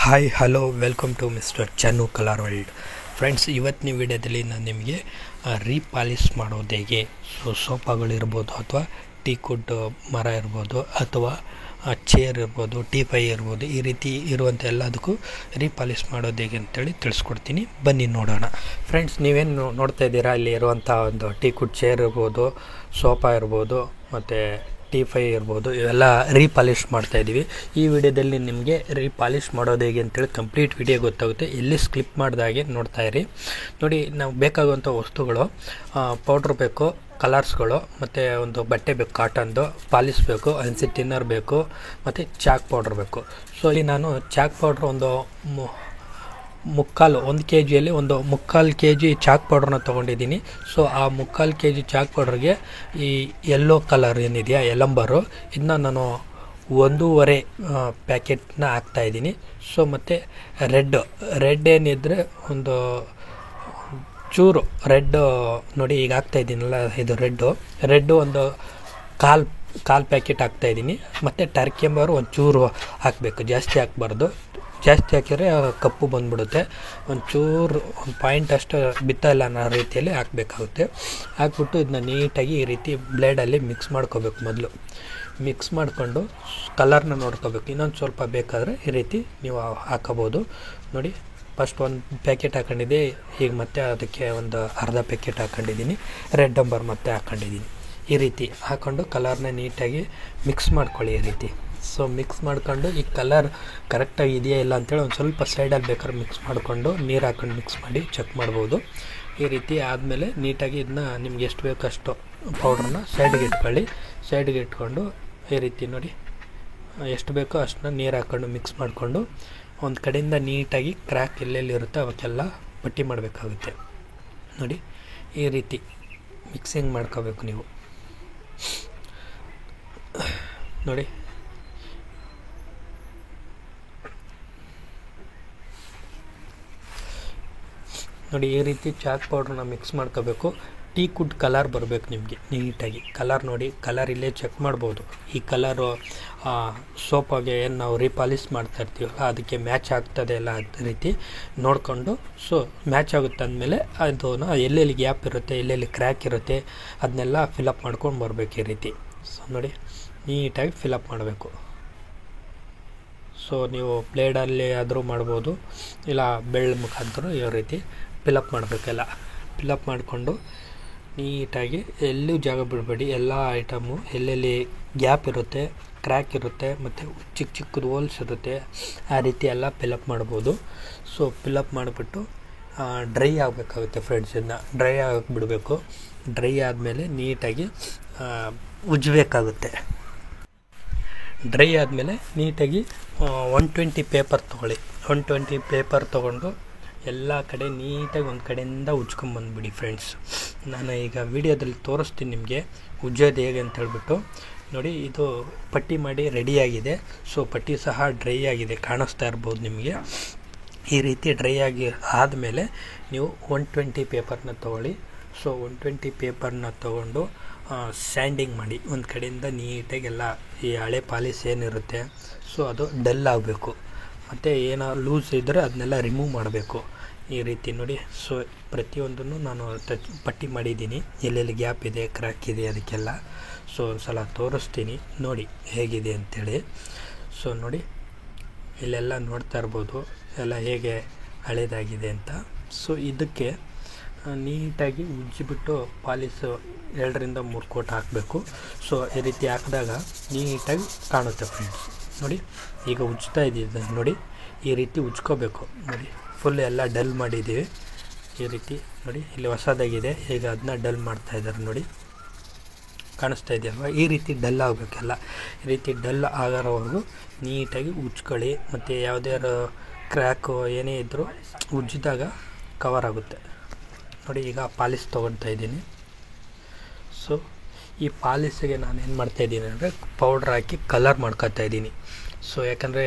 Hi hello welcome to mister Channu colour world. Friends, ಇವತ್ತಿನ ವಿಡಿಯೋದಲ್ಲಿ ನಾನು ನಿಮಗೆ ರೀಪಾಲಿಶ್ ಮಾಡೋದು ಹೇಗೆ. ಸೋಫಾಗಳಿರ್ಬೋದು ಅಥವಾ ಟೀಕುಡ್ ಮರ ಇರ್ಬೋದು ಅಥವಾ ಚೇರ್ ಇರ್ಬೋದು, ಟೀಪೈ ಇರ್ಬೋದು, ಈ ರೀತಿ ಇರುವಂಥ ಎಲ್ಲದಕ್ಕೂ ರೀಪಾಲಿಶ್ ಮಾಡೋದು ಹೇಗೆ ಅಂತೇಳಿ ತಿಳಿಸ್ಕೊಡ್ತೀನಿ. ಬನ್ನಿ ನೋಡೋಣ. ಫ್ರೆಂಡ್ಸ್, ನೀವೇನು ನೋಡ್ತಾ ಇದ್ದೀರಾ, ಇಲ್ಲಿ ಇರುವಂಥ ಒಂದು ಟೀಕುಡ್ ಚೇರ್ ಇರ್ಬೋದು, ಸೋಫಾ ಇರ್ಬೋದು ಮತ್ತು ಟೀಪೈ ಇರ್ಬೋದು, ಇವೆಲ್ಲ ರೀಪಾಲಿಶ್ ಮಾಡ್ತಾಯಿದ್ದೀವಿ. ಈ ವಿಡಿಯೋದಲ್ಲಿ ನಿಮಗೆ ರೀಪಾಲಿಶ್ ಮಾಡೋದು ಹೇಗೆ ಅಂತೇಳಿ ಕಂಪ್ಲೀಟ್ ವಿಡಿಯೋ ಗೊತ್ತಾಗುತ್ತೆ. ಎಲ್ಲಿ ಸ್ಕಿಪ್ ಮಾಡಿದಾಗೆ ನೋಡ್ತಾಯಿರಿ. ನೋಡಿ, ನಾವು ಬೇಕಾಗುವಂಥ ವಸ್ತುಗಳು, ಪೌಡ್ರ್ ಬೇಕು, ಕಲರ್ಸ್ಗಳು, ಮತ್ತು ಒಂದು ಬಟ್ಟೆ ಬೇಕು, ಕಾಟನ್ದು, ಪಾಲಿಶ್ ಬೇಕು, ಹಸಿ ಟಿನ್ನರ್ ಬೇಕು, ಮತ್ತು ಚಾಕ್ ಪೌಡ್ರ್ ಬೇಕು. ಸೊ ಇಲ್ಲಿ ನಾನು ಚಾಕ್ ಪೌಡ್ರ್ ಒಂದು ಒಂದು ಕೆ ಜಿಯಲ್ಲಿ ಒಂದು ಮುಕ್ಕಾಲು ಕೆ ಜಿ ಚಾಕ್ ಪೌಡ್ರನ್ನ ತೊಗೊಂಡಿದ್ದೀನಿ. ಸೊ ಆ ಮುಕ್ಕಾಲು ಕೆ ಜಿ ಚಾಕ್ ಪೌಡ್ರಿಗೆ ಈ ಯೆಲ್ಲೋ ಕಲರ್ ಏನಿದೆಯಾ, ಎಲಂಬರು, ಇದನ್ನ ನಾನು 1.5 ಪ್ಯಾಕೆಟ್ನ ಹಾಕ್ತಾಯಿದ್ದೀನಿ. ಸೊ ಮತ್ತು ರೆಡ್ ಏನಿದ್ರೆ ಒಂದು ಚೂರು ರೆಡ್, ನೋಡಿ ಈಗ ಹಾಕ್ತಾಯಿದ್ದೀನಲ್ಲ, ಇದು ರೆಡ್ಡು ಒಂದು ಕಾಲು ಪ್ಯಾಕೆಟ್ ಹಾಕ್ತಾಯಿದ್ದೀನಿ. ಮತ್ತು ಟರ್ಕಿ ಎಂಬರು ಒಂದು ಚೂರು ಹಾಕಬೇಕು, ಜಾಸ್ತಿ ಹಾಕ್ಬಾರ್ದು. ಜಾಸ್ತಿ ಹಾಕಿದರೆ ಕಪ್ಪು ಬಂದುಬಿಡುತ್ತೆ. ಒಂದು ಪಾಯಿಂಟ್ ಅಷ್ಟು ಬಿತ್ತಲ್ಲ ಅನ್ನೋ ರೀತಿಯಲ್ಲಿ ಹಾಕಬೇಕಾಗುತ್ತೆ. ಹಾಕ್ಬಿಟ್ಟು ಇದನ್ನ ನೀಟಾಗಿ ಈ ರೀತಿ ಬ್ಲೇಡಲ್ಲಿ ಮಿಕ್ಸ್ ಮಾಡ್ಕೋಬೇಕು. ಮೊದಲು ಮಿಕ್ಸ್ ಮಾಡಿಕೊಂಡು ಕಲರ್ನ ನೋಡ್ಕೋಬೇಕು. ಇನ್ನೊಂದು ಸ್ವಲ್ಪ ಬೇಕಾದರೆ ಈ ರೀತಿ ನೀವು ಹಾಕೋಬೋದು. ನೋಡಿ, ಫಸ್ಟ್ ಒಂದು ಪ್ಯಾಕೆಟ್ ಹಾಕೊಂಡಿದ್ದೆ, ಈಗ ಮತ್ತೆ ಅದಕ್ಕೆ ಒಂದು ಅರ್ಧ ಪ್ಯಾಕೆಟ್ ಹಾಕೊಂಡಿದ್ದೀನಿ, ರೆಡ್ ನಂಬರ್ ಮತ್ತೆ ಹಾಕೊಂಡಿದ್ದೀನಿ. ಈ ರೀತಿ ಹಾಕ್ಕೊಂಡು ಕಲರ್ನ ನೀಟಾಗಿ ಮಿಕ್ಸ್ ಮಾಡ್ಕೊಳ್ಳಿ ಈ ರೀತಿ. ಸೊ ಮಿಕ್ಸ್ ಮಾಡ್ಕೊಂಡು ಈ ಕಲರ್ ಕರೆಕ್ಟಾಗಿ ಇದೆಯಾ ಇಲ್ಲ ಅಂತೇಳಿ ಒಂದು ಸ್ವಲ್ಪ ಸೈಡಲ್ಲಿ ಬೇಕಾದ್ರೆ ಮಿಕ್ಸ್ ಮಾಡಿಕೊಂಡು ನೀರು ಹಾಕೊಂಡು ಮಿಕ್ಸ್ ಮಾಡಿ ಚೆಕ್ ಮಾಡ್ಬೋದು. ಈ ರೀತಿ ಆದಮೇಲೆ ನೀಟಾಗಿ ಇದನ್ನ ನಿಮ್ಗೆ ಎಷ್ಟು ಬೇಕೋ ಅಷ್ಟು ಪೌಡ್ರನ್ನ ಸೈಡ್ಗೆ ಇಟ್ಕೊಳ್ಳಿ. ಸೈಡ್ಗೆ ಇಟ್ಕೊಂಡು ಈ ರೀತಿ ನೋಡಿ, ಎಷ್ಟು ಬೇಕೋ ಅಷ್ಟನ್ನ ನೀರು ಹಾಕ್ಕೊಂಡು ಮಿಕ್ಸ್ ಮಾಡಿಕೊಂಡು ಒಂದು ಕಡೆಯಿಂದ ನೀಟಾಗಿ ಕ್ರ್ಯಾಕ್ ಎಲ್ಲೆಲ್ಲಿ ಇರುತ್ತೆ ಅವಕ್ಕೆಲ್ಲ ಪಟ್ಟಿ ಮಾಡಬೇಕಾಗುತ್ತೆ. ನೋಡಿ, ಈ ರೀತಿ ಮಿಕ್ಸಿಂಗ್ ಮಾಡ್ಕೋಬೇಕು ನೀವು. ನೋಡಿ ಈ ರೀತಿ ಚಾಕ್ ಪೌಡ್ರನ್ನ ಮಿಕ್ಸ್ ಮಾಡ್ಕೋಬೇಕು. ಟೀಕುಡ್ ಕಲರ್ ಬರಬೇಕು ನಿಮಗೆ ನೀಟಾಗಿ. ಕಲರ್ ನೋಡಿ, ಕಲರ್ ಇಲ್ಲೇ ಚೆಕ್ ಮಾಡ್ಬೋದು. ಈ ಕಲರು ಸೋಫಾಗೆ ಏನು ನಾವು ರೀಪಾಲಿಶ್ ಮಾಡ್ತಾ ಇರ್ತೀವಲ್ಲ ಅದಕ್ಕೆ ಮ್ಯಾಚ್ ಆಗ್ತದೆ ಎಲ್ಲ ಅದೇ ರೀತಿ ನೋಡಿಕೊಂಡು, ಸೊ ಮ್ಯಾಚ್ ಆಗುತ್ತೆ ಅಂದಮೇಲೆ ಅದನ್ನು ಎಲ್ಲೆಲ್ಲಿ ಗ್ಯಾಪ್ ಇರುತ್ತೆ, ಎಲ್ಲೆಲ್ಲಿ ಕ್ರ್ಯಾಕ್ ಇರುತ್ತೆ ಅದನ್ನೆಲ್ಲ ಫಿಲಪ್ ಮಾಡ್ಕೊಂಡು ಬರಬೇಕು ಈ ರೀತಿ. ಸೊ ನೋಡಿ, ನೀಟಾಗಿ ಫಿಲಪ್ ಮಾಡಬೇಕು. ಸೊ ನೀವು ಬ್ಲೇಡಲ್ಲಿ ಆದರೂ ಮಾಡ್ಬೋದು, ಇಲ್ಲ ಬೆಳ್ಳ ಮುಖಾಂತರ ಈ ರೀತಿ ಫಿಲಪ್ ಮಾಡಬೇಕೆಲ್ಲ. ಫಿಲಪ್ ಮಾಡಿಕೊಂಡು ನೀಟಾಗಿ ಎಲ್ಲೂ ಜಾಗ ಬಿಡಬೇಡಿ. ಎಲ್ಲ ಐಟಮು ಎಲ್ಲೆಲ್ಲಿ ಗ್ಯಾಪ್ ಇರುತ್ತೆ, ಕ್ರ್ಯಾಕ್ ಇರುತ್ತೆ ಮತ್ತು ಚಿಕ್ಕದು ಹೋಲ್ಸ್ ಇರುತ್ತೆ, ಆ ರೀತಿ ಎಲ್ಲ ಫಿಲಪ್ ಮಾಡ್ಬೋದು. ಸೊ ಫಿಲಪ್ ಮಾಡಿಬಿಟ್ಟು ಡ್ರೈ ಆಗಬೇಕಾಗುತ್ತೆ ಫ್ರೆಂಡ್ಸ್. ಇದನ್ನ ಡ್ರೈ ಆಗಕ್ಕೆ ಬಿಡಬೇಕು. ಡ್ರೈ ಆದಮೇಲೆ ನೀಟಾಗಿ ಉಜ್ಜಬೇಕಾಗುತ್ತೆ. ಡ್ರೈ ಆದಮೇಲೆ ನೀಟಾಗಿ 120 ಪೇಪರ್ ತೊಗೊಳ್ಳಿ. 120 ಪೇಪರ್ ತೊಗೊಂಡು ಎಲ್ಲ ಕಡೆ ನೀಟಾಗಿ ಒಂದು ಕಡೆಯಿಂದ ಉಜ್ಕೊಂಬಂದ್ಬಿಡಿ ಫ್ರೆಂಡ್ಸ್. ನಾನು ಈಗ ವಿಡಿಯೋದಲ್ಲಿ ತೋರಿಸ್ತೀನಿ ನಿಮಗೆ ಉಜ್ಜೋದು ಹೇಗೆ ಅಂತ ಹೇಳ್ಬಿಟ್ಟು. ನೋಡಿ, ಇದು ಪಟ್ಟಿ ಮಾಡಿ ರೆಡಿಯಾಗಿದೆ. ಸೊ ಪಟ್ಟಿ ಸಹ ಡ್ರೈ ಆಗಿದೆ, ಕಾಣಿಸ್ತಾ ಇರ್ಬೋದು ನಿಮಗೆ. ಈ ರೀತಿ ಡ್ರೈ ಆಗಿ ಆದಮೇಲೆ ನೀವು 120 ಪೇಪರ್ನ ತೊಗೊಳ್ಳಿ. ಸೊ 120 ಪೇಪರ್ನ ತೊಗೊಂಡು ಸ್ಯಾಂಡಿಂಗ್ ಮಾಡಿ ಒಂದು ಕಡೆಯಿಂದ ನೀಟಾಗಿ ಎಲ್ಲ ಈ ಹಳೆ ಪಾಲಿಶ್ ಏನಿರುತ್ತೆ ಸೊ ಅದು ಡಲ್ ಆಗಬೇಕು. ಮತ್ತು ಏನೋ ಲೂಸ್ ಇದ್ದರೆ ಅದನ್ನೆಲ್ಲ ರಿಮೂವ್ ಮಾಡಬೇಕು. ಈ ರೀತಿ ನೋಡಿ. ಸೊ ಪ್ರತಿಯೊಂದನ್ನು ನಾನು ಪಟ್ಟಿ ಮಾಡಿದ್ದೀನಿ, ಎಲ್ಲೆಲ್ಲಿ ಗ್ಯಾಪ್ ಇದೆ, ಕ್ರ್ಯಾಕ್ ಇದೆ ಅದಕ್ಕೆಲ್ಲ. ಸೊ ಒಂದು ಸಲ ತೋರಿಸ್ತೀನಿ ನೋಡಿ ಹೇಗಿದೆ ಅಂಥೇಳಿ. ಸೊ ನೋಡಿ, ಇಲ್ಲೆಲ್ಲ ನೋಡ್ತಾ ಇರ್ಬೋದು ಎಲ್ಲ ಹೇಗೆ ಹಳೇದಾಗಿದೆ ಅಂತ. ಸೊ ಇದಕ್ಕೆ ನೀಟಾಗಿ ಉಜ್ಜಿಬಿಟ್ಟು ಪಾಲಿಶು 2-3 ಕೋಟ್ ಹಾಕಬೇಕು. ಸೊ ಈ ರೀತಿ ಹಾಕಿದಾಗ ನೀಟಾಗಿ ಕಾಣುತ್ತೆ ಫ್ರೆಂಡ್ಸ್. ನೋಡಿ, ಈಗ ಉಜ್ತಾ ಇದ್ದಿದ್ದು ನೋಡಿ, ಈ ರೀತಿ ಉಜ್ಕೋಬೇಕು. ನೋಡಿ, ಫುಲ್ ಎಲ್ಲ ಡಲ್ ಮಾಡಿದ್ದೀವಿ ಈ ರೀತಿ. ನೋಡಿ, ಇಲ್ಲಿ ಹೊಸದಾಗಿದೆ, ಈಗ ಅದನ್ನ ಡಲ್ ಮಾಡ್ತಾಯಿದ್ದಾರೆ ನೋಡಿ, ಕಾಣಿಸ್ತಾ ಇದೆಯಲ್ವ. ಈ ರೀತಿ ಡಲ್ ಆಗಬೇಕಲ್ಲ. ಈ ರೀತಿ ಡಲ್ ಆಗೋವರೆಗೂ ನೀಟಾಗಿ ಉಜ್ಕೊಳ್ಳಿ. ಮತ್ತು ಯಾವುದೇ ಕ್ರ್ಯಾಕು ಏನೇ ಇದ್ದರೂ ಉಜ್ಜಿದಾಗ ಕವರ್ ಆಗುತ್ತೆ. ನೋಡಿ, ಈಗ ಪಾಲಿಶ್ ತೊಗೊಳ್ತಾ ಇದ್ದೀನಿ. ಸೊ ಈ ಪಾಲಿಶಿಗೆ ನಾನು ಏನು ಮಾಡ್ತಾಯಿದ್ದೀನಿ ಅಂದರೆ ಪೌಡ್ರ್ ಹಾಕಿ ಕಲರ್ ಮಾಡ್ಕೊತಾ ಇದ್ದೀನಿ. ಸೊ ಯಾಕಂದರೆ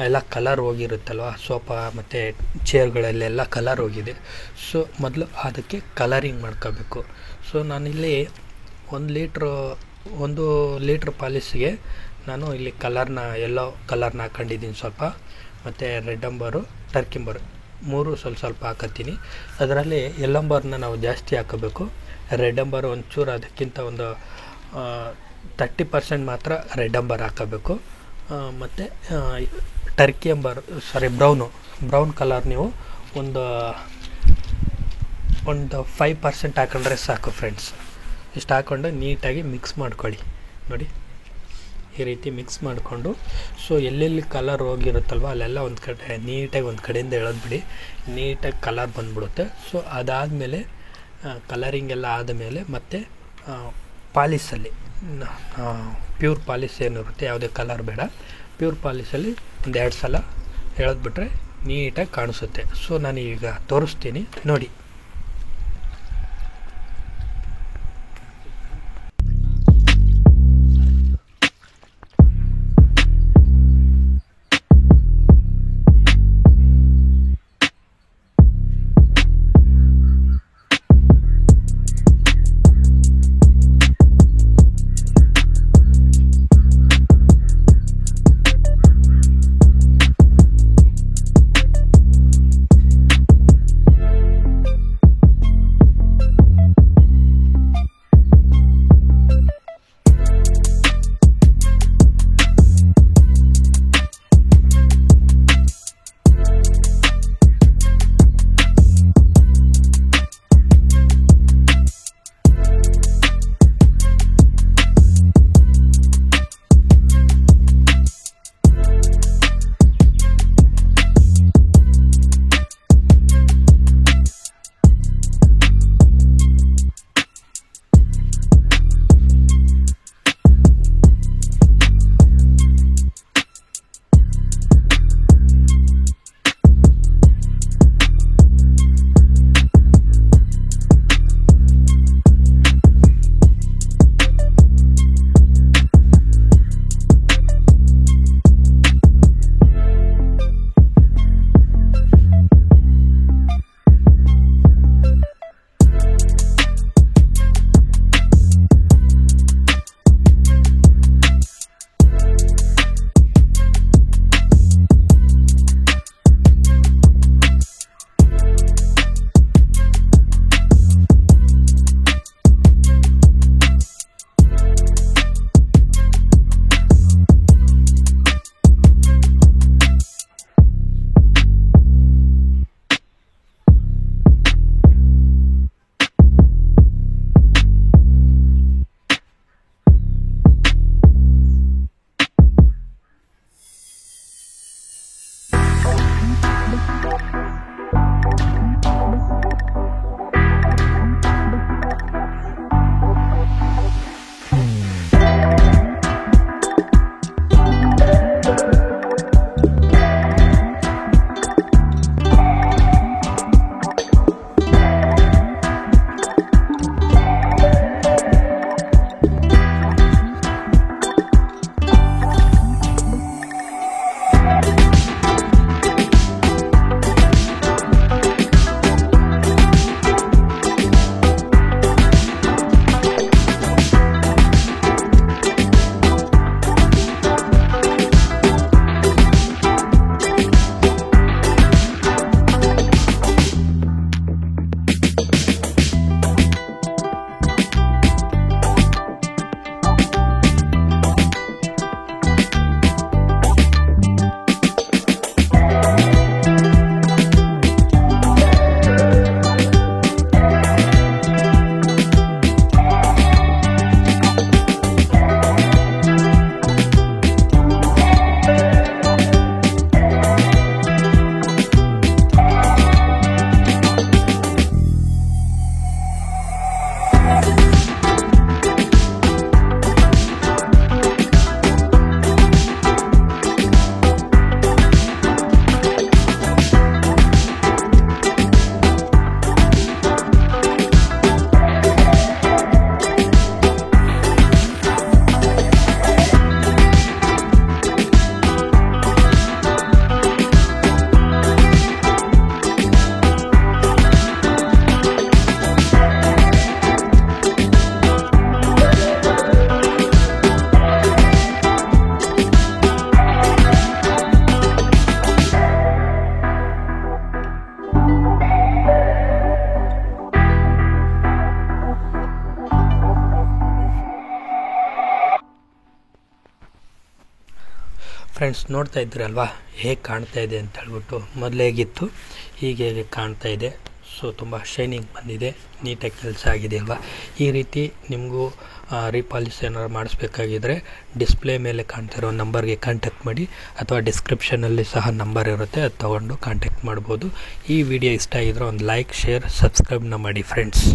ಎಲ್ಲ ಕಲರ್ ಹೋಗಿರುತ್ತಲ್ವ, ಸೋಫಾ ಮತ್ತು ಚೇರ್ಗಳಲ್ಲೆಲ್ಲ ಕಲರ್ ಹೋಗಿದೆ. ಸೊ ಮೊದಲು ಅದಕ್ಕೆ ಕಲರಿಂಗ್ ಮಾಡ್ಕೋಬೇಕು. ಸೊ ನಾನಿಲ್ಲಿ 1 ಲೀಟ್ರ್ ಪಾಲಿಶಿಗೆ ನಾನು ಇಲ್ಲಿ ಕಲರ್ನ ಎಲ್ಲೋ ಕಲರ್ನ ಹಾಕ್ಕೊಂಡಿದ್ದೀನಿ ಸ್ವಲ್ಪ, ಮತ್ತು ರೆಡ್ ಅಂಬರು ಟರ್ಕಿಂಬರು 3 ಸ್ವಲ್ಪ ಹಾಕತ್ತೀನಿ. ಅದರಲ್ಲಿ ಎಲ್ಲಂಬರ್ನ ನಾವು ಜಾಸ್ತಿ ಹಾಕೋಬೇಕು. ರೆಡ್ ಅಂಬರ್ ಒಂಚೂರು ಅದಕ್ಕಿಂತ ಒಂದು 30% ಮಾತ್ರ ರೆಡ್ ಅಂಬರ್ ಹಾಕೋಬೇಕು. ಮತ್ತು ಟರ್ಕಿ ಅಂಬರ್ ಬ್ರೌನ್ ಕಲರ್ ನೀವು ಒಂದು 5% ಹಾಕೊಂಡ್ರೆ ಸಾಕು ಫ್ರೆಂಡ್ಸ್. ಇಷ್ಟು ಹಾಕ್ಕೊಂಡು ನೀಟಾಗಿ ಮಿಕ್ಸ್ ಮಾಡ್ಕೊಳ್ಳಿ. ನೋಡಿ ಈ ರೀತಿ ಮಿಕ್ಸ್ ಮಾಡಿಕೊಂಡು, ಸೊ ಎಲ್ಲೆಲ್ಲಿ ಕಲರ್ ಹೋಗಿರುತ್ತಲ್ವ ಅಲ್ಲೆಲ್ಲ ಒಂದು ಕಡೆ ನೀಟಾಗಿ ಒಂದು ಕಡೆಯಿಂದ ಎಳೆದ್ಬಿಡಿ, ನೀಟಾಗಿ ಕಲರ್ ಬಂದ್ಬಿಡುತ್ತೆ. ಸೊ ಅದಾದಮೇಲೆ ಕಲರಿಂಗ್ ಎಲ್ಲ ಆದಮೇಲೆ ಮತ್ತೆ ಪಾಲಿಸಲ್ಲಿ ಪ್ಯೂರ್ ಪಾಲಿಸ್ ಏನಿರುತ್ತೆ, ಯಾವುದೇ ಕಲರ್ ಬೇಡ, ಪ್ಯೂರ್ ಪಾಲಿಸಲ್ಲಿ ಒಂದು 2 ಸಲ ಎಳೆದ್ಬಿಟ್ರೆ ನೀಟಾಗಿ ಕಾಣಿಸುತ್ತೆ. ಸೊ ನಾನು ಈಗ ತೋರಿಸ್ತೀನಿ ನೋಡಿ. ಫ್ರೆಂಡ್ಸ್ ನೋಡ್ತಾ ಇದ್ದೀರಲ್ವಾ ಹೇಗೆ ಕಾಣ್ತಾ ಇದೆ ಅಂತ ಹೇಳ್ಬಿಟ್ಟು, ಮೊದಲು ಹೇಗಿತ್ತು ಹೀಗೆ ಹೇಗೆ ಕಾಣ್ತಾ ಇದೆ. ಸೊ ತುಂಬ ಶೈನಿಂಗ್ ಬಂದಿದೆ, ನೀಟಾಗಿ ಕೆಲಸ ಆಗಿದೆ ಅಲ್ವಾ. ಈ ರೀತಿ ನಿಮಗೂ ರೀಪಾಲಿಶ್ ಏನಾದ್ರು ಮಾಡಿಸ್ಬೇಕಾಗಿದ್ದರೆ ಡಿಸ್ಪ್ಲೇ ಮೇಲೆ ಕಾಣ್ತಿರೋ ನಂಬರ್ಗೆ ಕಾಂಟ್ಯಾಕ್ಟ್ ಮಾಡಿ, ಅಥವಾ ಡಿಸ್ಕ್ರಿಪ್ಷನಲ್ಲಿ ಸಹ ನಂಬರ್ ಇರುತ್ತೆ, ಅದು ತೊಗೊಂಡು ಕಾಂಟ್ಯಾಕ್ಟ್ ಮಾಡ್ಬೋದು. ಈ ವಿಡಿಯೋ ಇಷ್ಟ ಆಗಿದ್ರೆ ಒಂದು ಲೈಕ್, ಶೇರ್, ಸಬ್ಸ್ಕ್ರೈಬ್ನ ಮಾಡಿ ಫ್ರೆಂಡ್ಸ್.